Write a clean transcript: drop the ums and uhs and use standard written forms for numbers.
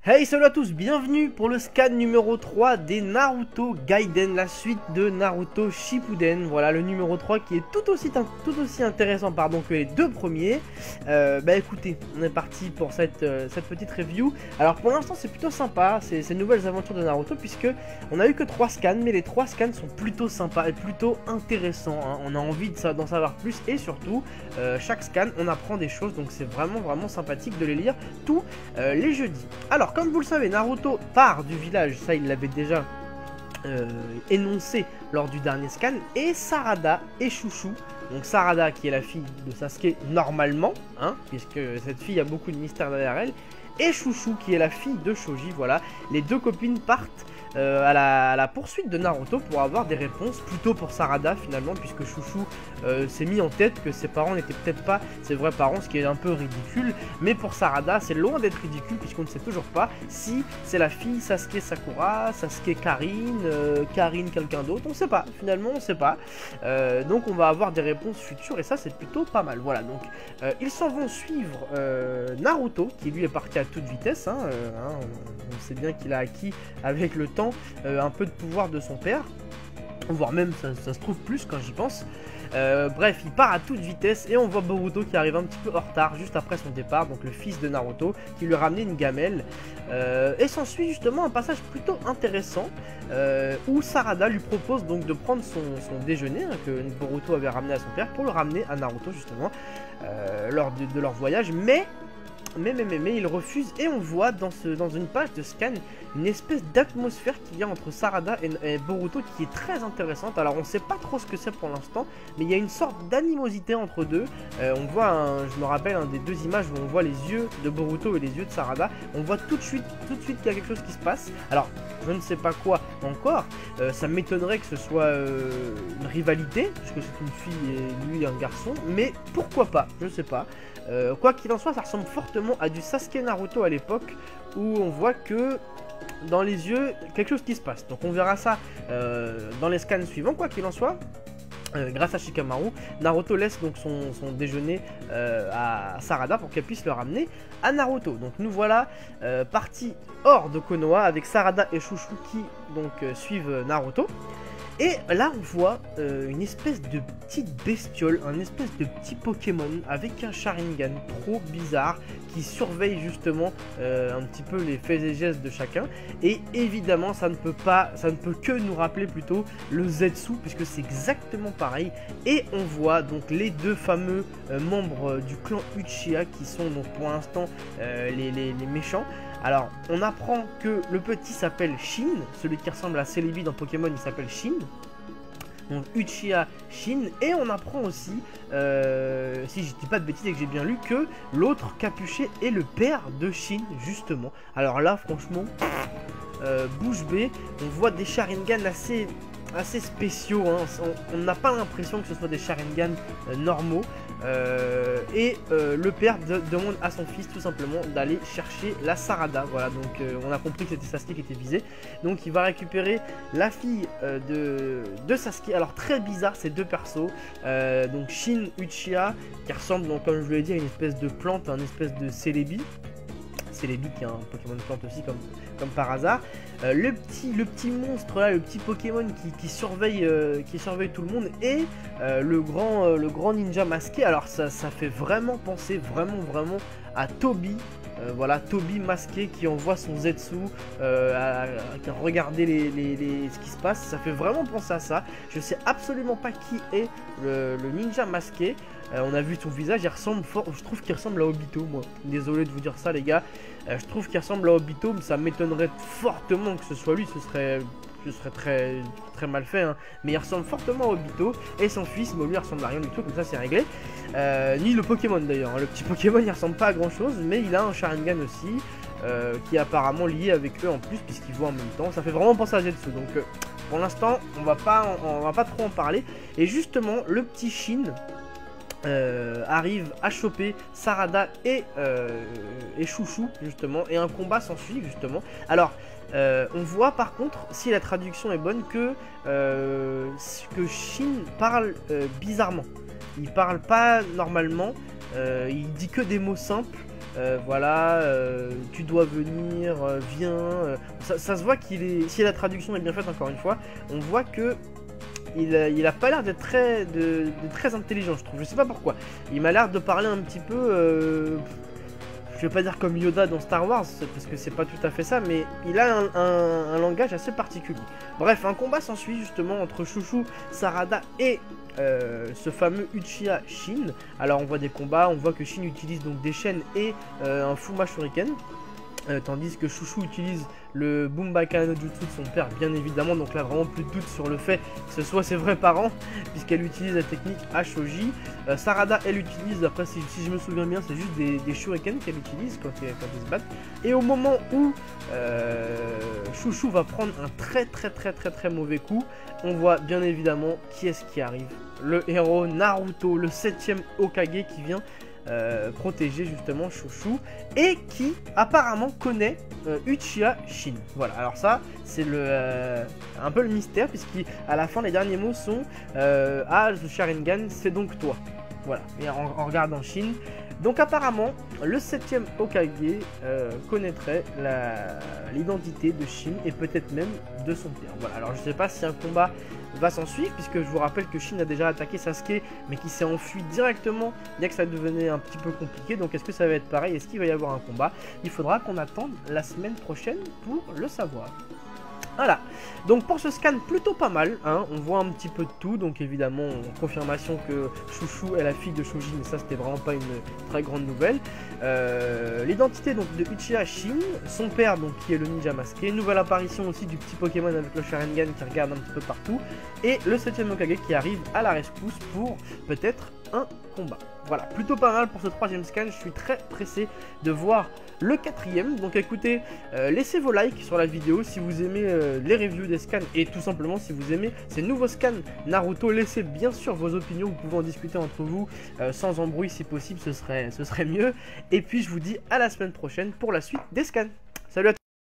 Hey, salut à tous, bienvenue pour le scan numéro 3 des Naruto Gaiden, la suite de Naruto Shippuden. Voilà, le numéro 3 qui est tout aussi intéressant que les deux premiers. Écoutez, on est parti pour cette petite review. Alors pour l'instant c'est plutôt sympa, ces nouvelles aventures de Naruto, puisque on a eu que 3 scans, mais les 3 scans sont plutôt sympas et plutôt intéressants, hein. On a envie d'en savoir plus, et surtout, chaque scan on apprend des choses, donc c'est vraiment sympathique de les lire tous les jeudis. Alors comme vous le savez, Naruto part du village, ça il l'avait déjà énoncé lors du dernier scan, et Sarada et Chouchou, donc Sarada qui est la fille de Sasuke normalement, hein, puisque cette fille a beaucoup de mystères derrière elle, et Chouchou qui est la fille de Choji. Voilà, les deux copines partent à la poursuite de Naruto pour avoir des réponses, plutôt pour Sarada finalement, puisque Chouchou s'est mis en tête que ses parents n'étaient peut-être pas ses vrais parents, ce qui est un peu ridicule, mais pour Sarada c'est loin d'être ridicule, puisqu'on ne sait toujours pas si c'est la fille Sasuke Sakura, Sasuke Karine, Karine quelqu'un d'autre, on ne sait pas, finalement on ne sait pas, donc on va avoir des réponses futures, et ça c'est plutôt pas mal. Voilà, donc ils s'en vont suivre Naruto, qui lui est parti à toute vitesse, hein, on sait bien qu'il a acquis avec le temps un peu de pouvoir de son père, voire même ça se trouve plus quand j'y pense. Bref, il part à toute vitesse, et on voit Boruto qui arrive un petit peu en retard juste après son départ, donc le fils de Naruto, qui lui a ramené une gamelle, et s'ensuit justement un passage plutôt intéressant où Sarada lui propose donc de prendre son déjeuner, hein, que Boruto avait ramené à son père, pour le ramener à Naruto justement lors de leur voyage, mais il refuse, et on voit dans une page de scan une espèce d'atmosphère qu'il y a entre Sarada et Boruto qui est très intéressante. Alors on sait pas trop ce que c'est pour l'instant, mais il y a une sorte d'animosité entre deux. On voit, je me rappelle des deux images où on voit les yeux de Boruto et les yeux de Sarada. On voit tout de suite qu'il y a quelque chose qui se passe. Alors je ne sais pas quoi encore, ça m'étonnerait que ce soit une rivalité, puisque c'est une fille et lui un garçon, mais pourquoi pas, je sais pas. Quoi qu'il en soit, ça ressemble fortement à du Sasuke Naruto à l'époque, où on voit que dans les yeux, quelque chose qui se passe. Donc on verra ça dans les scans suivants. Quoi qu'il en soit, grâce à Shikamaru, Naruto laisse donc son déjeuner à Sarada pour qu'elle puisse le ramener à Naruto. Donc nous voilà partis hors de Konoha avec Sarada et Chouchou qui donc suivent Naruto. Et là on voit une espèce de petite bestiole, un espèce de petit Pokémon avec un Sharingan trop bizarre qui surveille justement un petit peu les faits et gestes de chacun. Et évidemment ça ne peut que nous rappeler plutôt le Zetsu, puisque c'est exactement pareil. Et on voit donc les deux fameux membres du clan Uchiha qui sont donc pour l'instant les méchants. Alors, on apprend que le petit s'appelle Shin, celui qui ressemble à Celebi dans Pokémon, il s'appelle Shin. Donc Uchiha Shin, et on apprend aussi, si je dis pas de bêtises et que j'ai bien lu, que l'autre capuché est le père de Shin, justement. Alors là, franchement, bouche bée, on voit des Sharingan assez spéciaux, hein. On n'a pas l'impression que ce soit des Sharingan normaux. Le père demande à son fils tout simplement d'aller chercher la Sarada. Voilà, donc on a compris que c'était Sasuke qui était visé. Donc il va récupérer la fille de Sasuke. Alors très bizarre ces deux persos, donc Shin Uchiha qui ressemble, donc, comme je vous l'ai dit, à une espèce de plante, une espèce de Celebi. Celebi qui est un Pokémon de plante aussi, comme par hasard. Le petit monstre là, le petit Pokémon qui surveille tout le monde, et le grand ninja masqué. Alors ça fait vraiment penser vraiment à Toby. Voilà, Toby masqué qui envoie son Zetsu à regarder ce qui se passe. Ça fait vraiment penser à ça. Je sais absolument pas qui est le ninja masqué. On a vu son visage, il ressemble fort. Je trouve qu'il ressemble à Obito, moi. Désolé de vous dire ça, les gars. Je trouve qu'il ressemble à Obito, mais ça m'étonnerait fortement que ce soit lui. Ce serait très mal fait, hein. Mais il ressemble fortement à Obito. Et son fils, bon, lui, il ressemble à rien du tout, comme ça c'est réglé. Ni le Pokémon d'ailleurs, hein. Le petit Pokémon, il ressemble pas à grand chose, mais il a un Sharingan aussi, qui est apparemment lié avec eux en plus, puisqu'ils voient en même temps. Ça fait vraiment penser à Zetsu. Donc pour l'instant, on va pas trop en parler. Et justement, le petit Shin arrive à choper Sarada et Chouchou justement, et un combat s'ensuit justement. Alors on voit par contre, si la traduction est bonne, que Shin parle bizarrement. Il parle pas normalement, il dit que des mots simples. voilà, tu dois venir, viens. Ça se voit qu'il est, si la traduction est bien faite encore une fois, on voit que il a pas l'air d'être très intelligent, je trouve. Je sais pas pourquoi. Il m'a l'air de parler un petit peu, je vais pas dire comme Yoda dans Star Wars, parce que c'est pas tout à fait ça, mais il a un langage assez particulier. Bref, un combat s'ensuit justement entre Chouchou, Sarada et ce fameux Uchiha Shin. Alors on voit des combats, on voit que Shin utilise donc des chaînes et un Fuma Shuriken. Tandis que Chouchou utilise le Bumbaka no Jutsu de son père, bien évidemment. Donc là, vraiment plus de doute sur le fait que ce soit ses vrais parents, puisqu'elle utilise la technique Ashoji. Sarada, elle utilise, après si je me souviens bien, c'est juste des shurikens qu'elle utilise quand ils se battent. Et au moment où Chouchou va prendre un très mauvais coup, on voit bien évidemment qui est-ce qui arrive. Le héros Naruto, le 7ème Hokage qui vient protéger justement Chouchou et qui apparemment connaît Uchiha Shin. Voilà, alors ça c'est un peu le mystère, puisqu'à la fin les derniers mots sont ah, le Sharingan c'est donc toi. Voilà, et en regardant Shin. Donc apparemment le 7ème Hokage connaîtrait l'identité de Shin et peut-être même de son père. Voilà, alors je sais pas si un combat va s'en suivre, puisque je vous rappelle que Shin a déjà attaqué Sasuke mais qui s'est enfui directement dès que ça devenait un petit peu compliqué. Donc est-ce que ça va être pareil? Est-ce qu'il va y avoir un combat? Il faudra qu'on attende la semaine prochaine pour le savoir. Voilà, donc pour ce scan plutôt pas mal, hein, on voit un petit peu de tout, donc évidemment confirmation que Chouchou est la fille de Shoji, mais ça c'était vraiment pas une très grande nouvelle. L'identité donc de Uchiha Shin, son père donc qui est le ninja masqué, nouvelle apparition aussi du petit Pokémon avec le Sharingan qui regarde un petit peu partout, et le 7ème Hokage qui arrive à la rescousse pour peut-être un combat. Voilà, plutôt pas mal pour ce 3ème scan, je suis très pressé de voir le 4ème. Donc écoutez, laissez vos likes sur la vidéo si vous aimez les reviews des scans, et tout simplement si vous aimez ces nouveaux scans Naruto. Laissez bien sûr vos opinions, vous pouvez en discuter entre vous sans embrouille si possible, ce serait mieux. Et puis je vous dis à la semaine prochaine pour la suite des scans. Salut à tous.